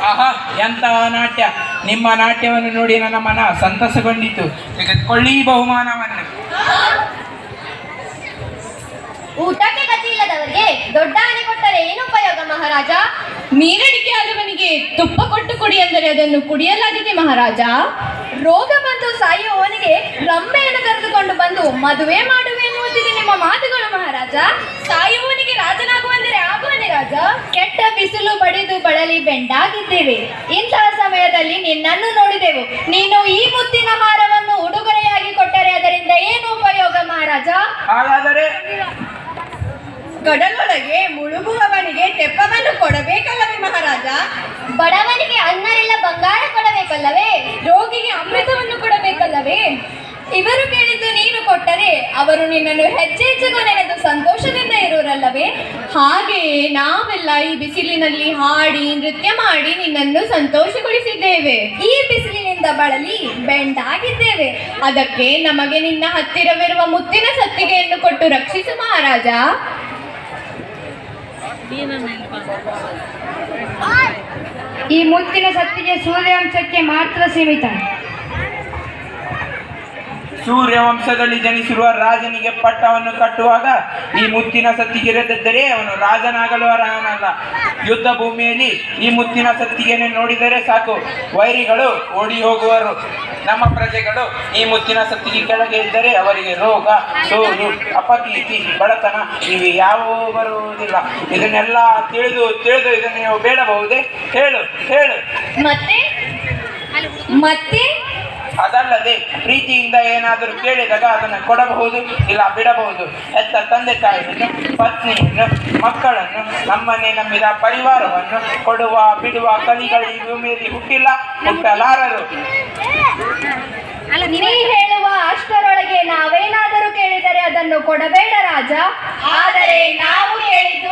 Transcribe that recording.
ಆಹಾ, ಎಂತಹ ನಾಟ್ಯ! ನಿಮ್ಮ ನಾಟ್ಯವನ್ನು ನೋಡಿ ನನ್ನ ಮನ ಸಂತಸಗೊಂಡಿತು. ತೆಗೆದುಕೊಳ್ಳಿ ಬಹುಮಾನವನ್ನು. ಊಟಕ್ಕೆ ಗತಿ ಇಲ್ಲದವರಿಗೆ ದೊಡ್ಡ ಆನೆ ಕೊಟ್ಟರೆ ಏನು ಉಪಯೋಗ ಮಹಾರಾಜ? ನೀರಡಿಕೆ ಆದವನಿಗೆ ತುಪ್ಪ ಕೊಟ್ಟು ಕುಡಿ ಅಂದರೆ ಅದನ್ನು ಕುಡಿಯಲಾಗಿದೆ ಮಹಾರಾಜ. ರೋಗ ಬಂದು ಸಾಯುವವನಿಗೆ ರಂಬೆಯನ್ನು ಕರೆದುಕೊಂಡು ಬಂದು ಮದುವೆ ಮಾಡುವೆ ಎನ್ನುವುದಿದೆ ನಿಮ್ಮ ಮಾತುಗಳು ಮಹಾರಾಜ. ಸಾಯುವವನಿಗೆ ರಾಜನಾಗುವಂದರೆ ಆಗುವನೆ ರಾಜ. ಕೆಟ್ಟ ಬಿಸಿಲು ಬಡಿದು ಬಳಲಿ ಬೆಂಡಾಗಿದ್ದೇವೆ. ಇಂತಹ ಸಮಯದಲ್ಲಿ ನಿನ್ನನ್ನು ನೋಡಿದೆವು. ನೀನು ಈ ಮುತ್ತಿನ ಹಾರವನ್ನು ಉಡುಗೊರೆಯಾಗಿ ಕೊಟ್ಟರೆ ಅದರಿಂದ ಏನು ಉಪಯೋಗ ಮಹಾರಾಜ? ಹಾಗಾದರೆ ಗಡಲೊಳಗೆ ಮುಳುಗುವವನಿಗೆ ತೆಪ್ಪವನ್ನು ಕೊಡಬೇಕಲ್ಲವೇ ಮಹಾರಾಜ? ಬಡವನಿಗೆ ಅನ್ನರಿಲ್ಲ ಬಂಗಾರ ಕೊಡಬೇಕಲ್ಲವೇ? ರೋಗಿಗೆ ಅಮೃತವನ್ನು ಕೊಡಬೇಕಲ್ಲವೇ? ಇವರು ಕೇಳಿದ್ದು ನೀನು ಕೊಟ್ಟರೆ ಅವರು ನಿನ್ನನ್ನು ಹೆಜ್ಜೆ ಹೆಜ್ಜೆಗೂ ನೆನೆದು ಸಂತೋಷದಿಂದ ಇರುವರಲ್ಲವೇ? ಹಾಗೆಯೇ ನಾವೆಲ್ಲ ಈ ಬಿಸಿಲಿನಲ್ಲಿ ಹಾಡಿ ನೃತ್ಯ ಮಾಡಿ ನಿನ್ನನ್ನು ಸಂತೋಷಗೊಳಿಸಿದ್ದೇವೆ. ಈ ಬಿಸಿಲಿನಿಂದ ಬಳಲಿ ಬೆಂಡಾಗಿದ್ದೇವೆ. ಅದಕ್ಕೆ ನಮಗೆ ನಿನ್ನ ಹತ್ತಿರವಿರುವ ಮುತ್ತಿನ ಸತ್ತಿಗೆಯನ್ನು ಕೊಟ್ಟು ರಕ್ಷಿಸು ಮಹಾರಾಜ. ಈ ಮುತ್ತಿನ ಸತ್ತಿಗೆ ಸೂರ್ಯಾಂಶಕ್ಕೆ ಮಾತ್ರ ಸೀಮಿತ. ಸೂರ್ಯವಂಶದಲ್ಲಿ ಜನಿಸಿರುವ ರಾಜನಿಗೆ ಪಟ್ಟವನ್ನು ಕಟ್ಟುವಾಗ ಈ ಮುತ್ತಿನ ಸತ್ತಿಗೆರೆದಿದ್ದರೆ ಅವನು ರಾಜನಾಗಲು ಅರ್ಹನಲ್ಲ. ಯುದ್ಧ ಭೂಮಿಯಲ್ಲಿ ಈ ಮುತ್ತಿನ ಸತ್ತಿಗೆಯನ್ನು ನೋಡಿದರೆ ಸಾಕು, ವೈರಿಗಳು ಓಡಿ ಹೋಗುವರು. ನಮ್ಮ ಪ್ರಜೆಗಳು ಈ ಮುತ್ತಿನ ಸತ್ತಿಗೆ ಕೆಳಗೆ ಇದ್ದರೆ ಅವರಿಗೆ ರೋಗ, ಸೋಲು, ಅಪಕೀರ್ತಿ, ಬಡತನ ಇವು ಯಾವುವು ಬರುವುದಿಲ್ಲ. ಇದನ್ನೆಲ್ಲ ತಿಳಿದು ಇದನ್ನು ನೀವು ಬೇಡಬಹುದೇ? ಹೇಳು ಹೇಳು. ಮತ್ತೆ ಅದಲ್ಲದೆ ಪ್ರೀತಿಯಿಂದ ಏನಾದರೂ ಕೇಳಿದಾಗ ಅದನ್ನು ಕೊಡಬಹುದು, ಇಲ್ಲ ಬಿಡಬಹುದು. ಹೆತ್ತ ತಂದೆ ತಾಯಿಯನ್ನು, ಪತ್ನಿಯನ್ನು, ಮಕ್ಕಳನ್ನು, ನಮ್ಮನ್ನೇ ನಂಬಿದ ಪರಿವಾರವನ್ನು ಕೊಡುವ ಬಿಡುವ ಕಲಿಗಳು ಈ ಭೂಮಿಯಲ್ಲಿ ಹುಟ್ಟಲಾರರು. ನೀ ಹೇಳುವ ಅಷ್ಟರೊಳಗೆ ನಾವೇನಾದರೂ ಕೇಳಿದರೆ ಅದನ್ನು ಕೊಡಬೇಡ ರಾಜ. ಆದರೆ ನಾವು ಕೇಳಿದ್ದು